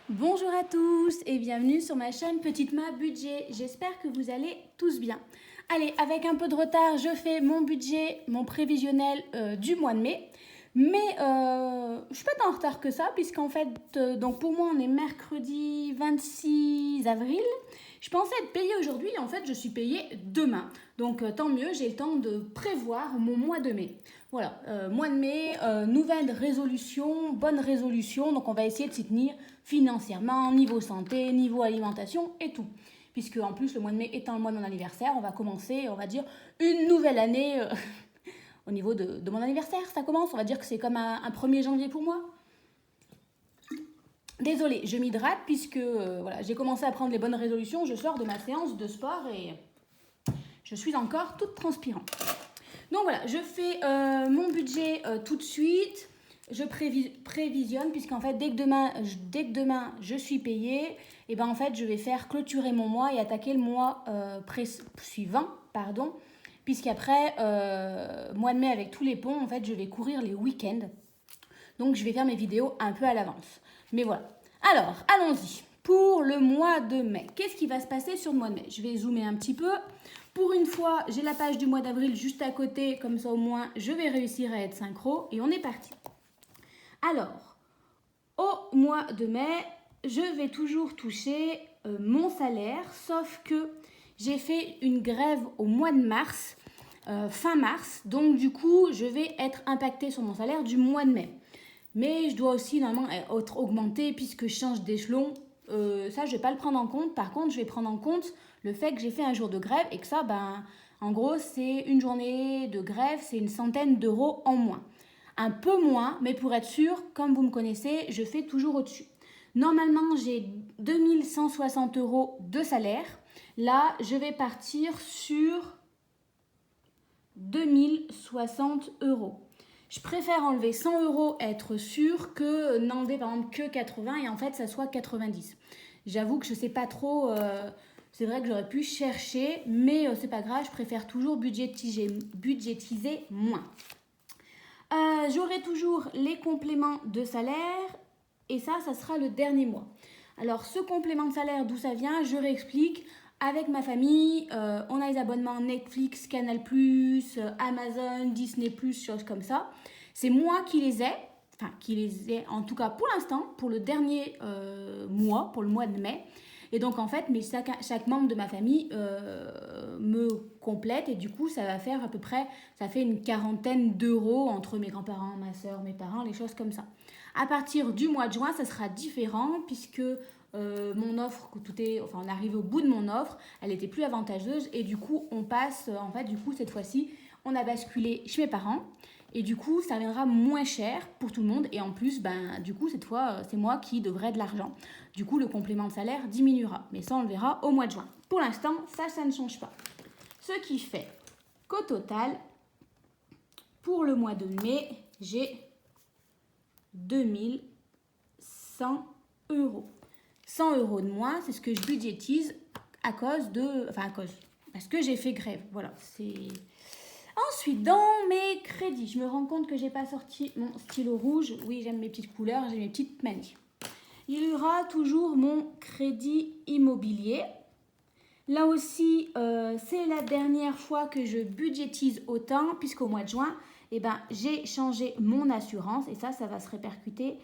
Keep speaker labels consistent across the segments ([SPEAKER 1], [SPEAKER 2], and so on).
[SPEAKER 1] Bonjour à tous et bienvenue sur ma chaîne Petite Ma Budget. J'espère que vous allez tous bien. Allez, avec un peu de retard, je fais mon budget, mon prévisionnel du mois de mai. Mais je suis pas tant en retard que ça, puisqu'en fait, donc pour moi, on est mercredi 26 avril. Je pensais être payée aujourd'hui, et en fait, je suis payée demain. Donc tant mieux, j'ai le temps de prévoir mon mois de mai. Voilà, mois de mai, nouvelle résolution, bonne résolution. Donc on va essayer de s'y tenir financièrement, niveau santé, niveau alimentation et tout. Puisque en plus, le mois de mai étant le mois de mon anniversaire, on va commencer, on va dire, une nouvelle année au niveau de mon anniversaire. Ça commence, on va dire que c'est comme un 1er janvier pour moi. Désolée, je m'hydrate puisque voilà, j'ai commencé à prendre les bonnes résolutions. Je sors de ma séance de sport et je suis encore toute transpirante. Donc voilà, je fais mon budget tout de suite. Je prévisionne puisqu'en fait dès que demain je suis payée, et ben en fait je vais faire clôturer mon mois et attaquer le mois suivant, puisqu'après mois de mai avec tous les ponts, en fait je vais courir les week-ends. Donc je vais faire mes vidéos un peu à l'avance. Mais voilà. Alors, allons-y. Pour le mois de mai, qu'est-ce qui va se passer sur le mois de mai? Je vais zoomer un petit peu. Pour une fois, j'ai la page du mois d'avril juste à côté, comme ça au moins je vais réussir à être synchro et on est parti. Alors, au mois de mai, je vais toujours toucher mon salaire, sauf que j'ai fait une grève au mois de mars, fin mars, donc du coup je vais être impactée sur mon salaire du mois de mai. Mais je dois aussi normalement être augmentée puisque je change d'échelon. Ça, je ne vais pas le prendre en compte. Par contre, je vais prendre en compte le fait que j'ai fait un jour de grève et que ça, en gros, c'est une journée de grève, c'est une centaine d'euros en moins. Un peu moins, mais pour être sûr, comme vous me connaissez, je fais toujours au-dessus. Normalement, j'ai 2160 euros de salaire. Là, je vais partir sur 2060 euros. Je préfère enlever 100 euros, être sûr, que n'enlever par exemple que 80 et en fait ça soit 90. J'avoue que je ne sais pas trop, c'est vrai que j'aurais pu chercher, mais c'est pas grave, je préfère toujours budgétiser moins. J'aurai toujours les compléments de salaire et ça sera le dernier mois. Alors ce complément de salaire, d'où ça vient, je réexplique. Avec ma famille, on a les abonnements Netflix, Canal+, Amazon, Disney+, choses comme ça. C'est moi qui les ai, en tout cas pour l'instant, pour le dernier mois, pour le mois de mai. Et donc en fait, chaque membre de ma famille me complète et du coup ça va faire à peu près, ça fait une quarantaine d'euros entre mes grands-parents, ma soeur, mes parents, les choses comme ça. À partir du mois de juin, ça sera différent puisque mon offre, on arrive au bout de mon offre, elle était plus avantageuse et du coup on passe, cette fois-ci, on a basculé chez mes parents et du coup ça viendra moins cher pour tout le monde et en plus, du coup cette fois c'est moi qui devrais de l'argent. Du coup le complément de salaire diminuera, mais ça on le verra au mois de juin. Pour l'instant, ça ne change pas. Ce qui fait qu'au total, pour le mois de mai, j'ai 2100 euros. 100 euros de moins, c'est ce que je budgétise parce que j'ai fait grève. Voilà, c'est... Ensuite, dans mes crédits, je me rends compte que j'ai pas sorti mon stylo rouge. Oui, j'aime mes petites couleurs, j'ai mes petites manies. Il y aura toujours mon crédit immobilier. Là aussi, c'est la dernière fois que je budgétise autant, puisqu'au mois de juin, j'ai changé mon assurance et ça va se répercuter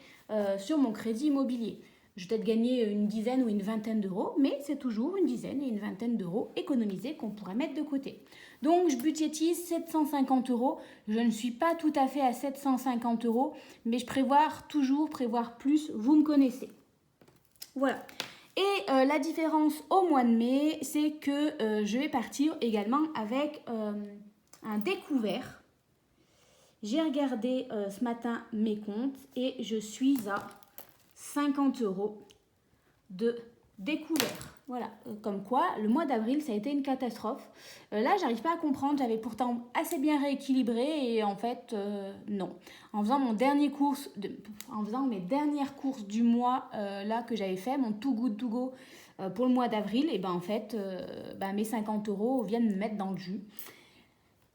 [SPEAKER 1] sur mon crédit immobilier. Je vais peut-être gagner une dizaine ou une vingtaine d'euros, mais c'est toujours une dizaine et une vingtaine d'euros économisés qu'on pourrait mettre de côté. Donc, je budgétise 750 euros. Je ne suis pas tout à fait à 750 euros, mais je toujours prévoir plus, vous me connaissez. Voilà. Et la différence au mois de mai, c'est que je vais partir également avec un découvert. J'ai regardé ce matin mes comptes et je suis à 50 euros de découvert. Voilà, comme quoi le mois d'avril ça a été une catastrophe. Là j'arrive pas à comprendre, j'avais pourtant assez bien rééquilibré et en fait non. En faisant mes dernières courses du mois là que j'avais fait, mon Too Good To Go pour le mois d'avril, et en fait mes 50 euros viennent me mettre dans le jus.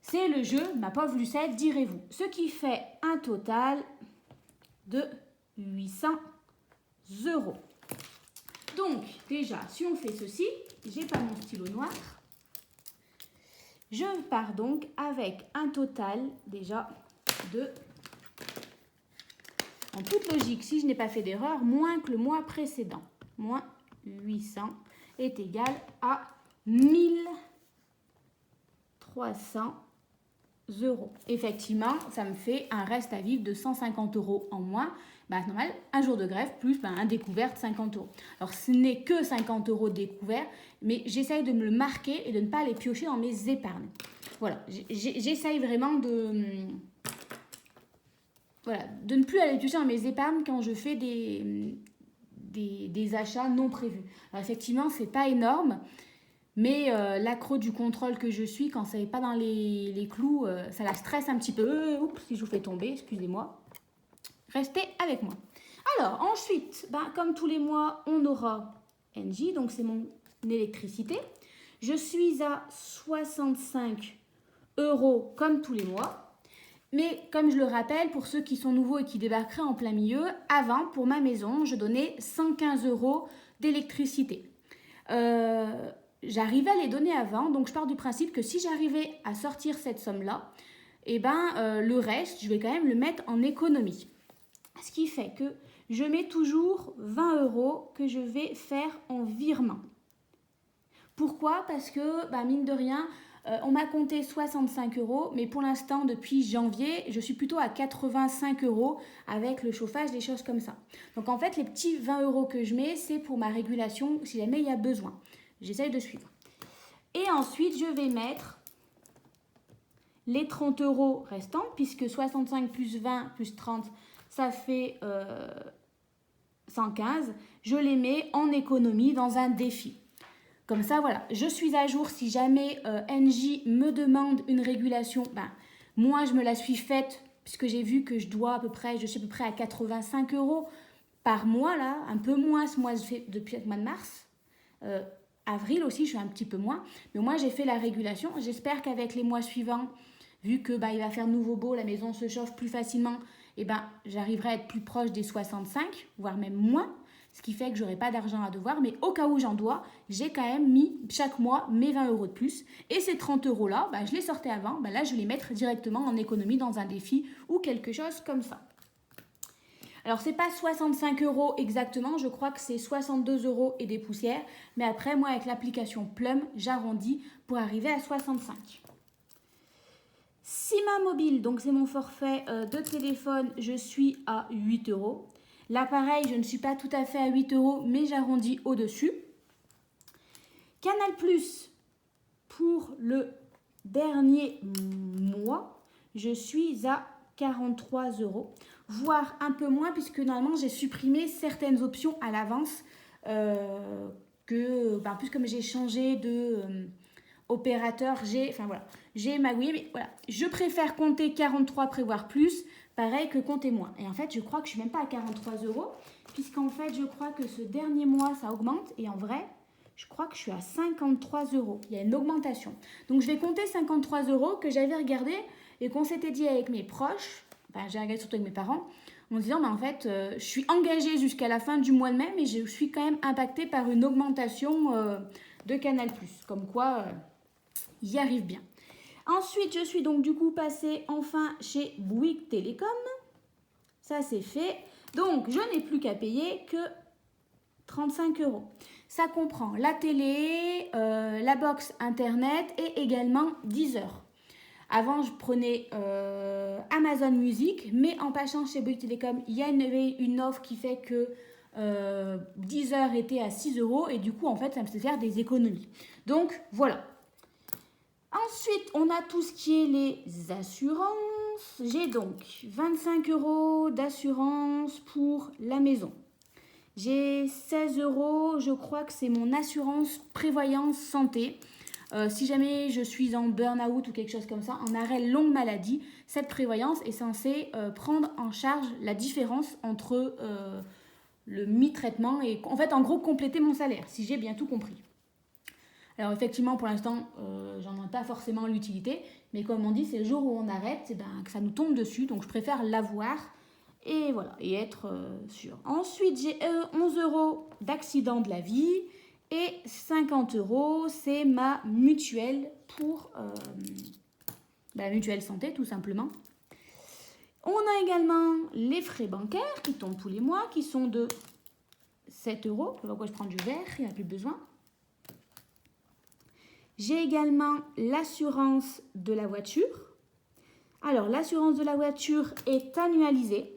[SPEAKER 1] C'est le jeu, ma pauvre Lucette, direz-vous. Ce qui fait un total de 800 euros. Donc, déjà, si on fait ceci, j'ai pas mon stylo noir. Je pars donc avec un total déjà de, en toute logique, si je n'ai pas fait d'erreur, moins que le mois précédent. Moins 800 est égal à 1300 euros. Effectivement, ça me fait un reste à vivre de 150 euros en moins. Normal, un jour de grève plus un découvert de 50 euros. Alors, ce n'est que 50 euros de découvert, mais j'essaye de me le marquer et de ne pas les piocher dans mes épargnes. Voilà, j'essaye vraiment de ne plus aller piocher dans mes épargnes quand je fais des achats non prévus. Alors, effectivement, c'est pas énorme, mais l'accro du contrôle que je suis, quand ça n'est pas dans les clous, ça la stresse un petit peu. Oups, si je vous fais tomber, excusez-moi. Restez avec moi. Alors, ensuite, comme tous les mois, on aura Engie, donc c'est mon électricité. Je suis à 65 euros comme tous les mois. Mais comme je le rappelle, pour ceux qui sont nouveaux et qui débarqueraient en plein milieu, avant, pour ma maison, je donnais 115 euros d'électricité. J'arrivais à les donner avant, donc je pars du principe que si j'arrivais à sortir cette somme-là, le reste, je vais quand même le mettre en économie. Ce qui fait que je mets toujours 20 euros que je vais faire en virement. Pourquoi ? Parce que, mine de rien, on m'a compté 65 euros, mais pour l'instant, depuis janvier, je suis plutôt à 85 euros avec le chauffage, des choses comme ça. Donc en fait, les petits 20 euros que je mets, c'est pour ma régulation si jamais il y a besoin. J'essaye de suivre. Et ensuite, je vais mettre les 30 euros restants, puisque 65 plus 20 plus 30, ça fait 115. Je les mets en économie dans un défi. Comme ça, voilà, je suis à jour. Si jamais Engie me demande une régulation, moi, je me la suis faite, puisque j'ai vu que je dois je suis à peu près à 85 euros par mois, là, un peu moins ce mois depuis le mois de mars. Avril aussi, je suis un petit peu moins. Mais moi, j'ai fait la régulation. J'espère qu'avec les mois suivants, vu que il va faire nouveau beau, la maison se chauffe plus facilement, j'arriverai à être plus proche des 65, voire même moins. Ce qui fait que je n'aurai pas d'argent à devoir. Mais au cas où j'en dois, j'ai quand même mis chaque mois mes 20 euros de plus. Et ces 30 euros-là, je les sortais avant. Là, je vais les mettre directement en économie dans un défi ou quelque chose comme ça. Alors, ce n'est pas 65 euros exactement. Je crois que c'est 62 euros et des poussières. Mais après, moi, avec l'application Plum, j'arrondis pour arriver à 65. Sima Mobile, donc c'est mon forfait de téléphone, je suis à 8 euros. Là, pareil, je ne suis pas tout à fait à 8 euros, mais j'arrondis au-dessus. Canal+, pour le dernier mois, je suis à 43 euros, voire un peu moins, puisque normalement, j'ai supprimé certaines options à l'avance, plus comme j'ai changé de opérateur, j'ai magouillé, mais voilà, je préfère compter 43, prévoir plus, pareil que compter moins. Et en fait, je crois que je suis même pas à 43 euros, puisqu'en fait, je crois que ce dernier mois, ça augmente, et en vrai, je crois que je suis à 53 euros. Il y a une augmentation. Donc, je vais compter 53 euros que j'avais regardé et qu'on s'était dit avec mes proches, j'ai regardé surtout avec mes parents, en disant, en fait, je suis engagée jusqu'à la fin du mois de mai, mais je suis quand même impactée par une augmentation de Canal+. Comme quoi, y arrive bien. Ensuite, je suis donc du coup passée enfin chez Bouygues Télécom. Ça, c'est fait. Donc, je n'ai plus qu'à payer que 35 euros. Ça comprend la télé, la box internet et également 10 heures. Avant, je prenais Amazon Music, mais en passant chez Bouygues Télécom, il y a une offre qui fait que 10 heures était à 6 euros et du coup, en fait, ça me fait faire des économies. Donc, voilà. Ensuite, on a tout ce qui est les assurances. J'ai donc 25 euros d'assurance pour la maison. J'ai 16 euros, je crois que c'est mon assurance prévoyance santé. Si jamais je suis en burn-out ou quelque chose comme ça, en arrêt longue maladie, cette prévoyance est censée prendre en charge la différence entre le mi-traitement et en fait, en gros, compléter mon salaire, si j'ai bien tout compris. Alors effectivement, pour l'instant, j'en ai pas forcément l'utilité, mais comme on dit, c'est le jour où on arrête, que ça nous tombe dessus, donc je préfère l'avoir Et voilà, et être sûr. Ensuite, j'ai 11 euros d'accident de la vie et 50 euros, c'est ma mutuelle pour la mutuelle santé, tout simplement. On a également les frais bancaires qui tombent tous les mois, qui sont de 7 euros. Pourquoi je prends du vert, il n'y a plus besoin. J'ai également l'assurance de la voiture. Alors, l'assurance de la voiture est annualisée.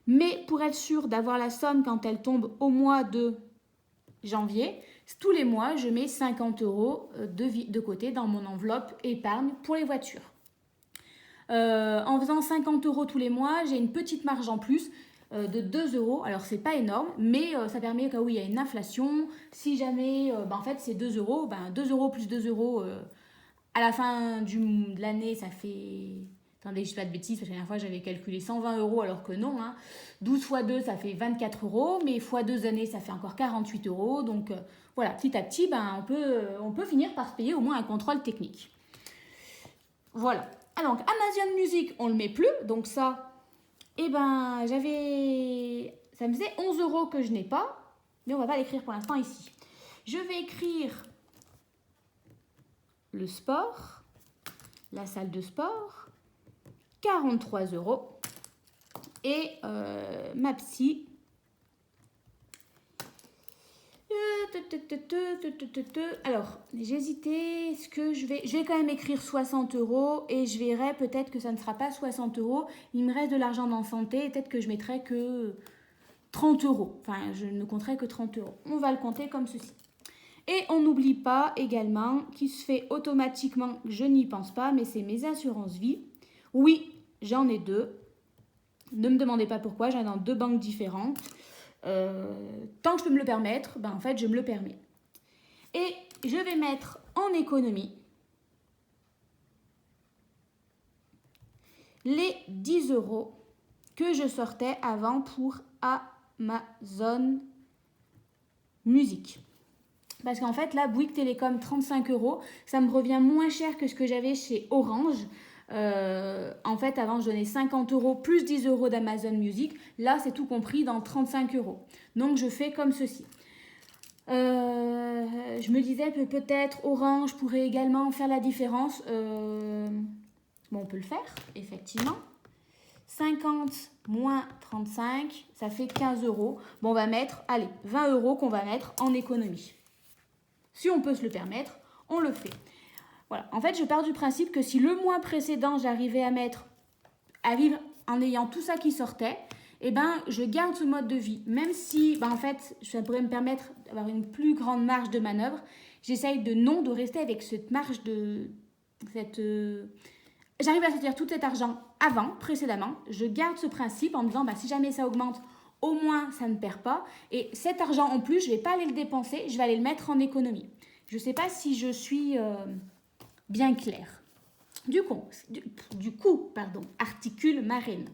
[SPEAKER 1] Mais pour être sûr d'avoir la somme quand elle tombe au mois de janvier, tous les mois, je mets 50 euros de côté dans mon enveloppe épargne pour les voitures. En faisant 50 euros tous les mois, j'ai une petite marge en plus de 2 euros. Alors, c'est pas énorme, mais ça permet, au cas où il y a une inflation, si jamais, en fait, c'est 2 euros, 2 euros plus 2 euros à la fin de l'année, ça fait... Attendez, je ne dis pas de bêtises, parce que la dernière fois, j'avais calculé 120 euros, alors que non. 12 fois 2, ça fait 24 euros, mais fois 2 années, ça fait encore 48 euros. Donc, voilà, petit à petit, on peut finir par se payer au moins un contrôle technique. Voilà. Alors, Amazon Music, on ne le met plus. Donc ça, ça me faisait 11 euros que je n'ai pas. Mais on ne va pas l'écrire pour l'instant ici. Je vais écrire le sport, la salle de sport. 43 euros. Et ma psy. Alors, j'ai hésité. Est-ce que je vais quand même écrire 60 euros et je verrai peut-être que ça ne sera pas 60 euros. Il me reste de l'argent dans santé. Peut-être que je mettrai que 30 euros. Enfin, je ne compterai que 30 euros. On va le compter comme ceci. Et on n'oublie pas également qu'il se fait automatiquement, je n'y pense pas, mais c'est mes assurances vie. Oui, j'en ai 2. Ne me demandez pas pourquoi, j'en ai dans 2 banques différentes. Tant que je peux me le permettre, en fait, je me le permets. Et je vais mettre en économie les 10 euros que je sortais avant pour Amazon Music. Parce qu'en fait, là, Bouygues Télécom, 35 euros, ça me revient moins cher que ce que j'avais chez Orange. En fait, avant, je donnais 50 euros plus 10 euros d'Amazon Music. Là, c'est tout compris dans 35 euros. Donc, je fais comme ceci. Je me disais que peut-être Orange pourrait également faire la différence. On peut le faire, effectivement. 50 moins 35, ça fait 15 euros. On va mettre, 20 euros qu'on va mettre en économie. Si on peut se le permettre, on le fait. Voilà. En fait, je pars du principe que si le mois précédent, j'arrivais à vivre en ayant tout ça qui sortait, je garde ce mode de vie. Même si, en fait, ça pourrait me permettre d'avoir une plus grande marge de manœuvre, j'essaye de rester avec cette marge j'arrive à sortir tout cet argent précédemment. Je garde ce principe en me disant, si jamais ça augmente, au moins, ça ne perd pas. Et cet argent en plus, je ne vais pas aller le dépenser, je vais aller le mettre en économie. Je ne sais pas si je suis bien claire. Du coup, articule marine.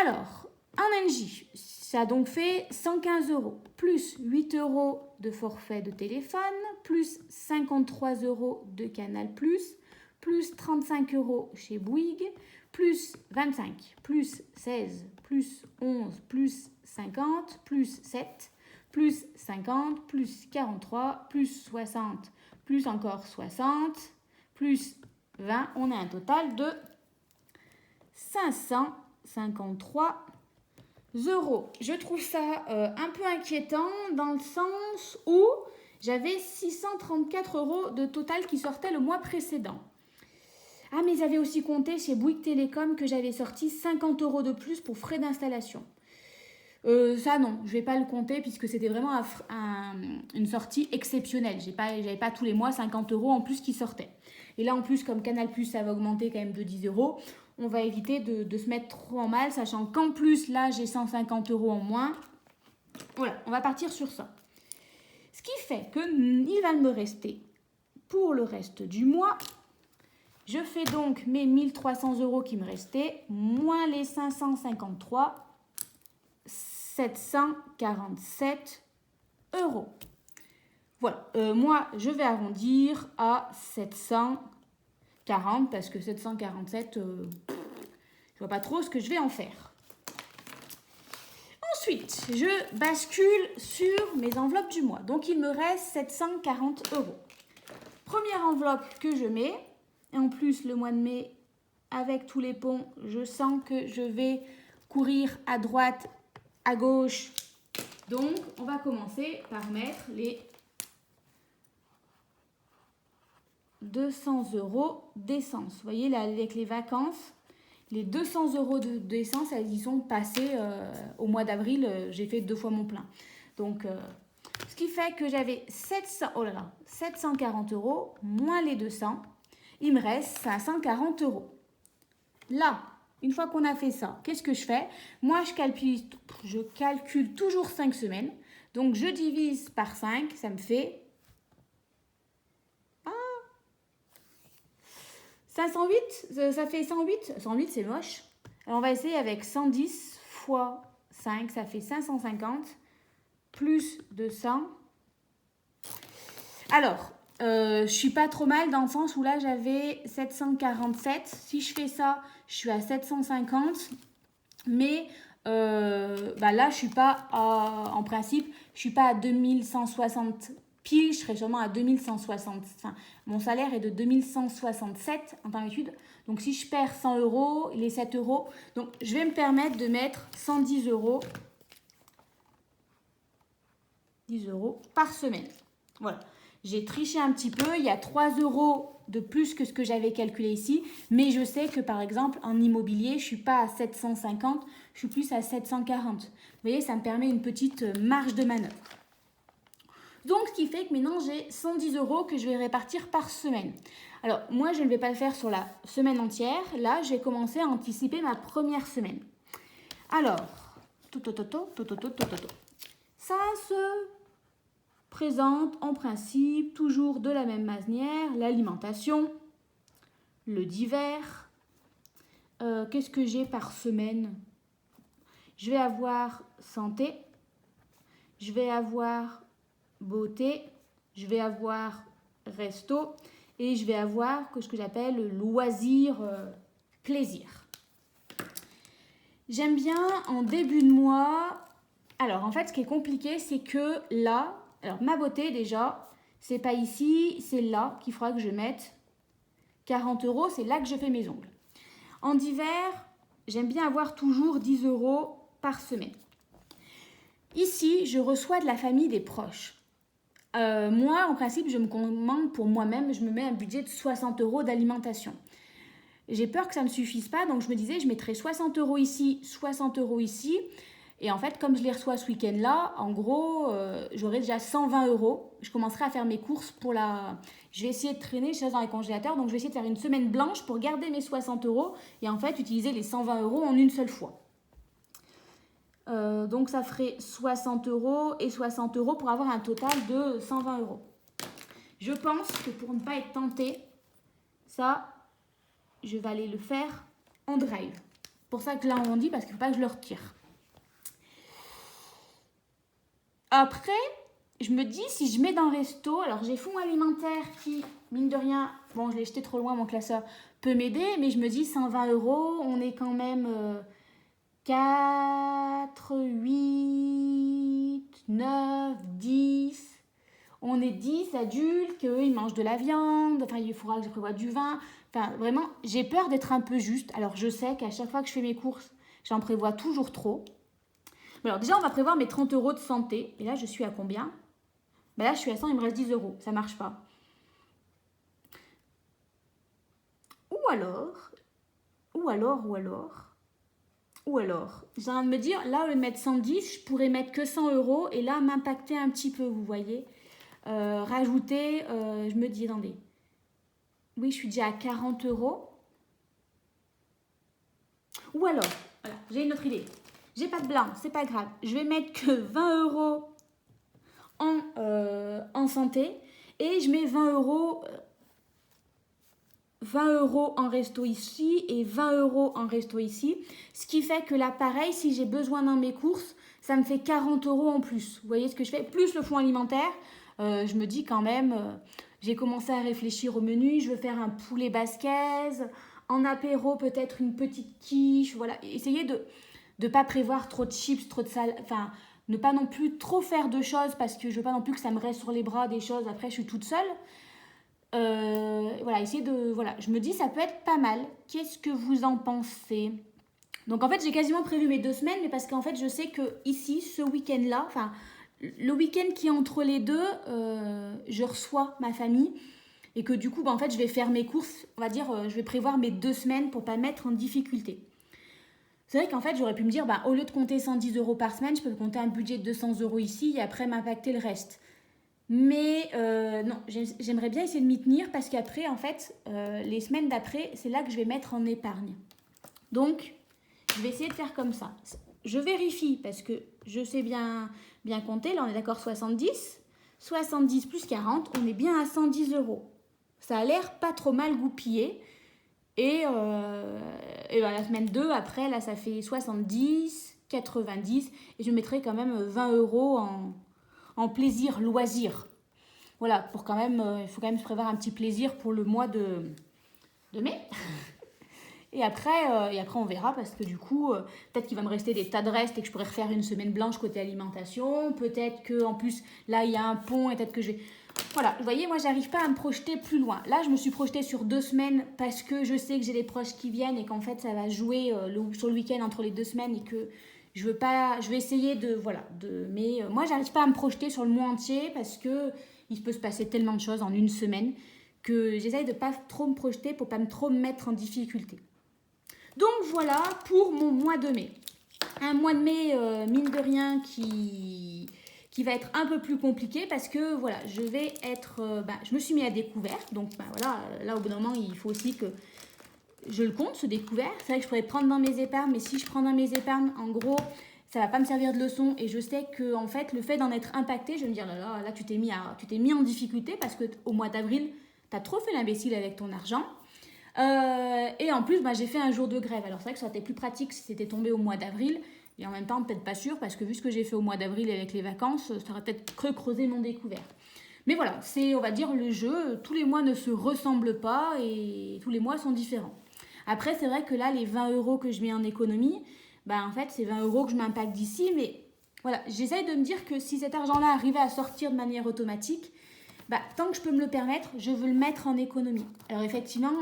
[SPEAKER 1] Alors, en NJ, ça a donc fait 115 euros, plus 8 euros de forfait de téléphone, plus 53 euros de Canal+, plus 35 euros chez Bouygues, plus 25, plus 16, plus 11, plus 50, plus 7, plus 50, plus 43, plus 60, plus encore 60, plus 20. On a un total de 553 euros. Je trouve ça un peu inquiétant dans le sens où j'avais 634 euros de total qui sortait le mois précédent. Ah, mais ils avaient aussi compté chez Bouygues Télécom que j'avais sorti 50 euros de plus pour frais d'installation. Ça, non, je ne vais pas le compter puisque c'était vraiment une sortie exceptionnelle. J'avais pas tous les mois 50 euros en plus qui sortaient. Et là, en plus, comme Canal+, ça va augmenter quand même de 10 euros, on va éviter de se mettre trop en mal, sachant qu'en plus, là, j'ai 150 euros en moins. Voilà, on va partir sur ça. Ce qui fait qu'il va me rester, pour le reste du mois, je fais donc mes 1300 euros qui me restaient, moins les 553, 747 euros. Voilà, moi, je vais arrondir à 740 parce que 747, je vois pas trop ce que je vais en faire. Ensuite, je bascule sur mes enveloppes du mois. Donc, il me reste 740 €. Première enveloppe que je mets. Et en plus, le mois de mai, avec tous les ponts, je sens que je vais courir à droite, à gauche. Donc, on va commencer par mettre les 200 € d'essence. Vous voyez, là, avec les vacances, les 200 € d'essence, elles y sont passées au mois d'avril. J'ai fait 2 fois mon plein. Donc, ce qui fait que j'avais 740 € moins les 200. Il me reste 540 €. Là, une fois qu'on a fait ça, qu'est-ce que je fais? Moi, je calcule toujours 5 semaines. Donc, je divise par 5. Ça me fait 508. Ça fait 108. 108, c'est moche. Alors, on va essayer avec 110 fois 5. Ça fait 550 plus 200. Alors, je suis pas trop mal dans le sens où là, j'avais 747. Si je fais ça, je suis à 750. Mais là, je suis pas en principe, je suis pas à 2160 pile, je serai sûrement à 2160. Enfin, mon salaire est de 2167 en temps d'études. Donc, si je perds 100 €, les 7 €, donc je vais me permettre de mettre 110 €, 10 € par semaine. Voilà. J'ai triché un petit peu, il y a 3 € de plus que ce que j'avais calculé ici, mais je sais que par exemple en immobilier, je ne suis pas à 750, je suis plus à 740. Vous voyez, ça me permet une petite marge de manœuvre. Donc, ce qui fait que maintenant, j'ai 110 € que je vais répartir par semaine. Alors, moi, je ne vais pas le faire sur la semaine entière. Là, j'ai commencé à anticiper ma première semaine. Alors, ça se présente en principe toujours de la même manière. L'alimentation, le divers. Qu'est-ce que j'ai par semaine? Je vais avoir santé, je vais avoir beauté, je vais avoir resto et je vais avoir ce que j'appelle loisir, plaisir. J'aime bien en début de mois. Alors en fait, ce qui est compliqué, c'est que là, alors ma beauté déjà, c'est pas ici, c'est là qu'il faudra que je mette 40 €, c'est là que je fais mes ongles. En hiver, j'aime bien avoir toujours 10 € par semaine. Ici, je reçois de la famille, des proches. Moi, en principe, je me commande pour moi-même, je me mets un budget de 60 € d'alimentation. J'ai peur que ça ne me suffise pas, donc je me disais, je mettrais 60 € ici, 60 € ici. Et en fait, comme je les reçois ce week-end-là, en gros, j'aurai déjà 120 €. Je commencerai à faire mes courses pour la... Je vais essayer de traîner, je suis dans les congélateurs, donc je vais essayer de faire une semaine blanche pour garder mes 60 € et en fait, utiliser les 120 € en une seule fois. Donc ça ferait 60 € et 60 € pour avoir un total de 120 €. Je pense que pour ne pas être tentée, ça, je vais aller le faire en drive. Pour ça que là on dit, parce qu'il ne faut pas que je le retire. Après, je me dis, si je mets dans le resto, alors j'ai fonds alimentaire qui, mine de rien, bon je l'ai jeté trop loin, mon classeur, peut m'aider, mais je me dis 120 €, on est quand même 4, 8, 9, 10. On est 10 adultes, qu'eux ils mangent de la viande, enfin il faudra que je prévoie du vin. Enfin vraiment, j'ai peur d'être un peu juste. Alors je sais qu'à chaque fois que je fais mes courses, j'en prévois toujours trop. Mais alors déjà, on va prévoir mes 30 € de santé. Et là, je suis à combien? Ben là, je suis à 100, il me reste 10 €. Ça ne marche pas. Ou alors, j'ai envie de me dire, là, au lieu de mettre 110, je pourrais mettre que 100 € et là, m'impacter un petit peu, vous voyez. Rajouter, je me dis, attendez. Oui, je suis déjà à 40 €. Ou alors, voilà, j'ai une autre idée. J'ai pas de blanc, c'est pas grave. Je vais mettre que 20 € en santé et je mets 20 € en resto ici et 20 € en resto ici. Ce qui fait que là, pareil, si j'ai besoin dans mes courses, ça me fait 40 € en plus. Vous voyez ce que je fais? Plus le fonds alimentaire, je me dis quand même, j'ai commencé à réfléchir au menu. Je veux faire un poulet basquaise, en apéro peut-être une petite quiche. Voilà, essayer de pas prévoir trop de chips, trop de salade, enfin, ne pas non plus trop faire de choses parce que je veux pas non plus que ça me reste sur les bras des choses, après je suis toute seule. Voilà, essayer de... Voilà, je me dis ça peut être pas mal. Qu'est-ce que vous en pensez? Donc en fait, j'ai quasiment prévu mes 2 semaines, mais parce qu'en fait, je sais que ici, ce week-end-là, enfin, le week-end qui est entre les deux, je reçois ma famille et que du coup, en fait, je vais faire mes courses, on va dire, je vais prévoir mes 2 semaines pour pas mettre en difficulté. C'est vrai qu'en fait, j'aurais pu me dire, au lieu de compter 110 euros par semaine, je peux compter un budget de 200 euros ici et après m'impacter le reste. Mais non, j'aimerais bien essayer de m'y tenir parce qu'après, en fait, les semaines d'après, c'est là que je vais mettre en épargne. Donc, je vais essayer de faire comme ça. Je vérifie parce que je sais bien compter. Là, on est d'accord, 70. 70 plus 40, on est bien à 110 euros. Ça a l'air pas trop mal goupillé. Et la semaine 2, après, là, ça fait 70, 90. Et je mettrai quand même 20 euros en plaisir, loisir. Voilà, pour quand même, il faut quand même se prévoir un petit plaisir pour le mois de mai. Et après, on verra parce que du coup, peut-être qu'il va me rester des tas de restes et que je pourrais refaire une semaine blanche côté alimentation. Peut-être qu'en plus, là, il y a un pont et peut-être que j'ai... Voilà, vous voyez, moi, j'arrive pas à me projeter plus loin. Là, je me suis projetée sur 2 semaines parce que je sais que j'ai des proches qui viennent et qu'en fait, ça va jouer sur le week-end entre les 2 semaines et que je veux pas... Je vais essayer de... Voilà. Mais moi, j'arrive pas à me projeter sur le mois entier parce que il peut se passer tellement de choses en une semaine que j'essaye de pas trop me projeter pour pas trop me mettre en difficulté. Donc voilà pour mon mois de mai. Un mois de mai, mine de rien, qui va être un peu plus compliqué parce que voilà, je vais être... je me suis mis à découvert. Donc voilà, là au bout d'un moment, il faut aussi que je le compte, ce découvert. C'est vrai que je pourrais prendre dans mes épargnes, mais si je prends dans mes épargnes, en gros, ça va pas me servir de leçon. Et je sais que en fait, le fait d'en être impacté, je vais me dire, là tu t'es mis en difficulté parce qu'au mois d'avril, tu as trop fait l'imbécile avec ton argent. Et en plus, j'ai fait un jour de grève. Alors c'est vrai que ça aurait été plus pratique si c'était tombé au mois d'avril. Et en même temps, peut-être pas sûr, parce que vu ce que j'ai fait au mois d'avril avec les vacances, ça aurait peut-être creusé mon découvert. Mais voilà, c'est, on va dire, le jeu. Tous les mois ne se ressemblent pas et tous les mois sont différents. Après, c'est vrai que là, les 20 euros que je mets en économie, en fait, c'est 20 euros que je m'impacte d'ici. Mais voilà, j'essaye de me dire que si cet argent-là arrivait à sortir de manière automatique, tant que je peux me le permettre, je veux le mettre en économie. Alors effectivement,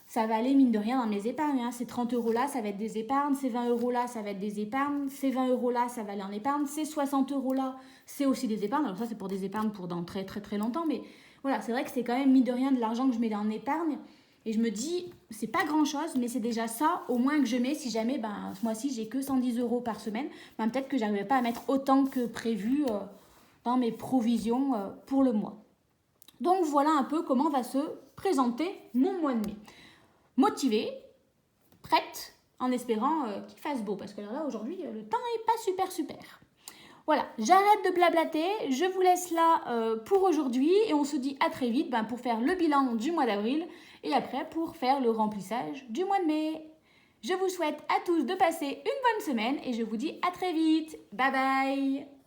[SPEAKER 1] ça va aller mine de rien dans mes épargnes. Ces 30 euros là, ça va être des épargnes. Ces 20 euros là, ça va être des épargnes. Ces 20 euros là, ça va aller en épargne. Ces 60 euros là, c'est aussi des épargnes. Alors ça, c'est pour des épargnes pour dans très très très longtemps. Mais voilà, c'est vrai que c'est quand même mine de rien de l'argent que je mets en épargne. Et je me dis, c'est pas grand chose, mais c'est déjà ça au moins que je mets. Si jamais, ce mois-ci, j'ai que 110 euros par semaine, peut-être que j'arriverai pas à mettre autant que prévu dans mes provisions pour le mois. Donc voilà un peu comment va se présenter mon mois de mai. Motivée, prête, en espérant qu'il fasse beau. Parce que là, aujourd'hui, le temps n'est pas super. Voilà, j'arrête de blablater. Je vous laisse là pour aujourd'hui. Et on se dit à très vite pour faire le bilan du mois d'avril. Et après, pour faire le remplissage du mois de mai. Je vous souhaite à tous de passer une bonne semaine. Et je vous dis à très vite. Bye bye.